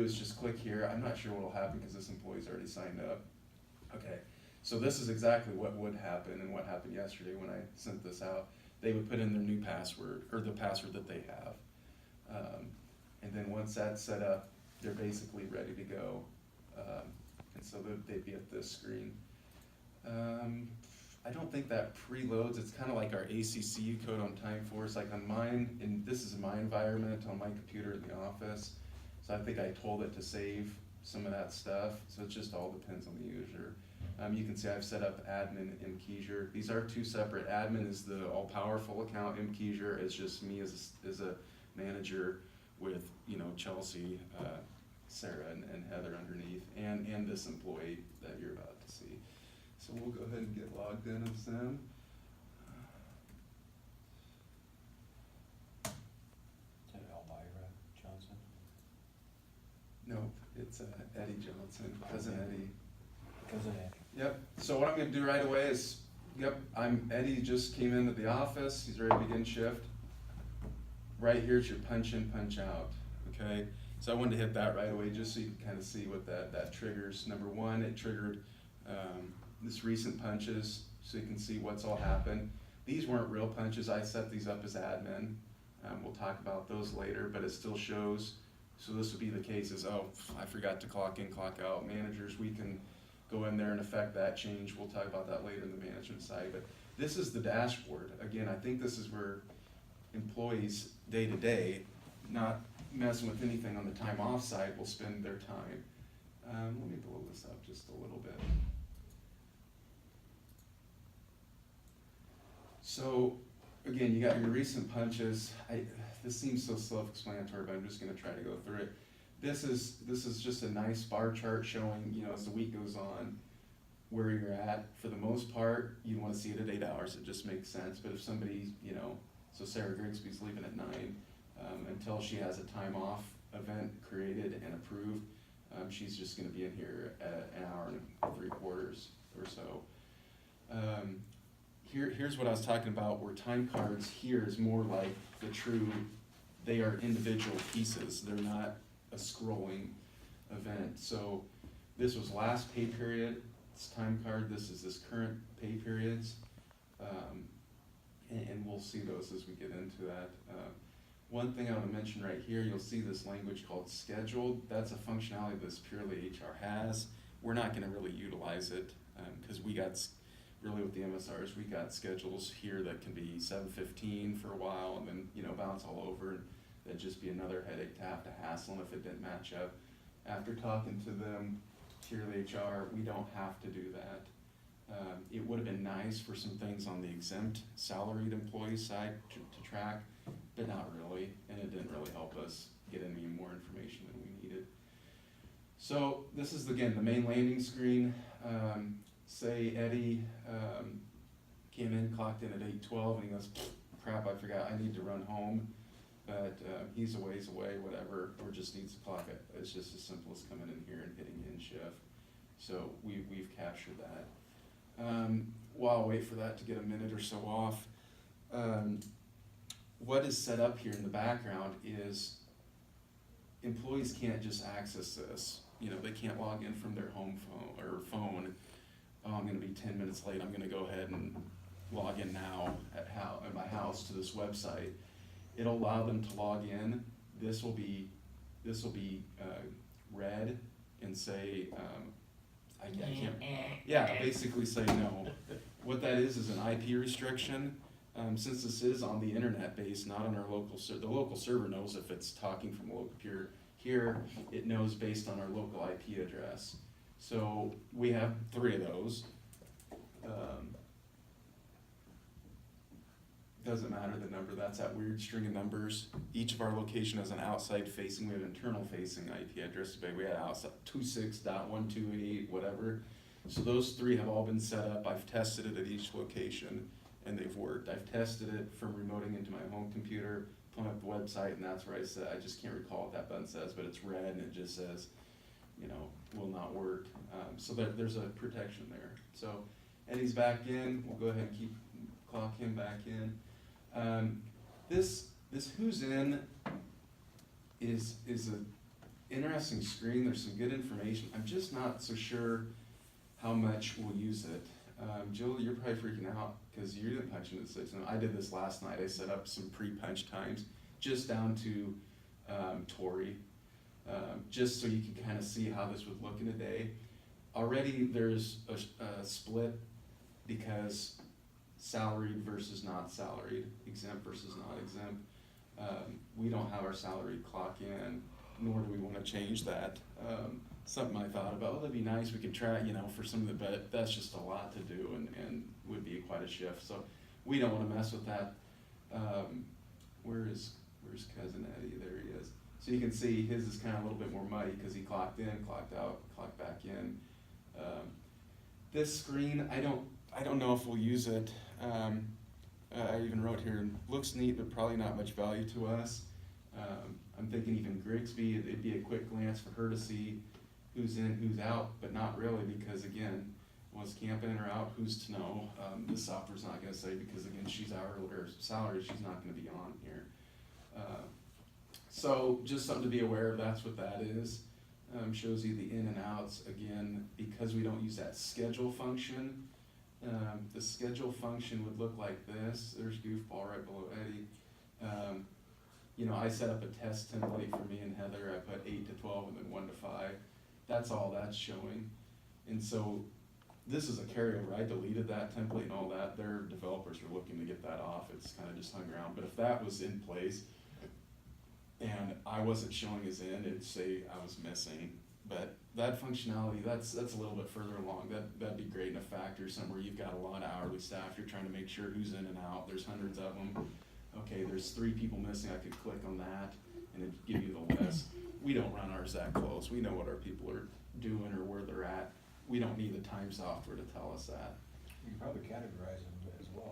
is just click here. I'm not sure what'll happen because this employee's already signed up. Okay, so this is exactly what would happen and what happened yesterday when I sent this out. They would put in their new password, or the password that they have. And then once that's set up, they're basically ready to go. And so they'd be at this screen. I don't think that preloads. It's kind of like our ACCU code on TimeForce. Like on mine, and this is my environment on my computer in the office. So I think I told it to save some of that stuff. So it just all depends on the user. You can see I've set up admin and Mkeisure. These are two separate. Admin is the all-powerful account. Mkeisure is just me as a manager with, you know, Chelsea, Sarah, and Heather underneath, and this employee that you're about to see. So we'll go ahead and get logged in as them. Is it Elvira Johnson? Nope, it's Eddie Johnson, cousin Eddie. Cousin Eddie. Yep, so what I'm gonna do right away is, Eddie just came into the office, he's ready to begin shift. Right here's your punch in, punch out, okay? So I wanted to hit that right away just so you can kind of see what that triggers. Number one, it triggered this recent punches, so you can see what's all happened. These weren't real punches, I set these up as admin. We'll talk about those later, but it still shows. So this would be the cases, oh, I forgot to clock in, clock out. Managers, we can go in there and affect that change. We'll talk about that later in the management side. But this is the dashboard. Again, I think this is where employees day to day, not messing with anything on the time off side, will spend their time. Let me blow this up just a little bit. So again, you got your recent punches. This seems so self-explanatory, but I'm just going to try to go through it. This is just a nice bar chart showing, you know, as the week goes on, where you're at. For the most part, you want to see it at 8 hours. It just makes sense. But if somebody, you know, so Sarah Grigsby's leaving at 9, until she has a time off event created and approved, she's just going to be in here at an hour and 3/4 or so. Here's what I was talking about, where time cards here is more like the true, they are individual pieces. They're not a scrolling event. So this was last pay period, it's time card, this is this current pay periods. And we'll see those as we get into that. One thing I want to mention right here, you'll see this language called scheduled. That's a functionality that's purely HR has. We're not going to really utilize it because we got, really with the MSRs, we got schedules here that can be 7:15 for a while and then, you know, bounce all over, and that'd just be another headache to have to hassle them if it didn't match up. After talking to them, purely HR, we don't have to do that. It would have been nice for some things on the exempt salaried employee side to track, but not really, and it didn't really help us get any more information than we needed. So this is, again, the main landing screen. Say Eddie came in, clocked in at 8:12, and he goes, crap, I forgot, I need to run home, but he's a ways away, whatever, or just needs to clock it. It's just as simple as coming in here and hitting end shift. So we've captured that. While I wait for that to get a minute or so off, what is set up here in the background is employees can't just access this. You know, they can't log in from their home phone or phone. Oh, I'm going to be 10 minutes late. I'm going to go ahead and log in now at my house to this website. It'll allow them to log in. This will be read and say, I can't. Yeah, basically say no. What that is an IP restriction. Since this is on the internet base, not on our local server, the local server knows if it's talking from a local peer. Here, it knows based on our local IP address. So we have 3 of those. Doesn't matter the number, that's that weird string of numbers. Each of our location has an outside facing, we have internal facing IP address, but we had outside 26.1288, whatever. So those 3 have all been set up. I've tested it at each location and they've worked. I've tested it from remoting into my home computer, pulling up the website, and that's where I said, I just can't recall what that button says, but it's red and it just says, you know, will not work. So there's a protection there. So Eddie's back in, we'll go ahead and clock him back in. This who's in is interesting screen, there's some good information, I'm just not so sure how much we'll use it. Jill, you're probably freaking out, cause you didn't punch into the system, I did this last night, I set up some pre-punch times, just down to, Tory, just so you can kinda see how this would look in a day. Already there's a split because salaried versus not salaried, exempt versus not exempt. We don't have our salary clock in, nor do we wanna change that. Something I thought about, well, that'd be nice, we could try, for some of the, but that's just a lot to do and would be quite a shift, so we don't wanna mess with that. Where's cousin Eddie? There he is. So you can see his is kinda a little bit more muddy, cause he clocked in, clocked out, clocked back in. This screen, I don't know if we'll use it. I even wrote here, looks neat, but probably not much value to us. I'm thinking even Grigsby, it'd be a quick glance for her to see who's in, who's out, but not really, because again, was Camp in or out, who's to know? The software's not gonna say, because again, she's hourly or salary, she's not gonna be on here. So just something to be aware of, that's what that is. Shows you the in and outs, again, because we don't use that schedule function. The schedule function would look like this, there's Goofball right below Eddie. I set up a test template for me and Heather, I put 8 to 12 and then 1 to 5. That's all that's showing. And so this is a carryover, I deleted that template and all that, their developers are looking to get that off, it's kinda just hung around. But if that was in place and I wasn't showing as in, it'd say I was missing. But that functionality, that's a little bit further along, that'd be great in a factory, somewhere you've got a lot of hourly staff, you're trying to make sure who's in and out, there's hundreds of them. Okay, there's 3 people missing, I could click on that and it'd give you the list. We don't run ours that close, we know what our people are doing or where they're at. We don't need the time software to tell us that. You can probably categorize them as well.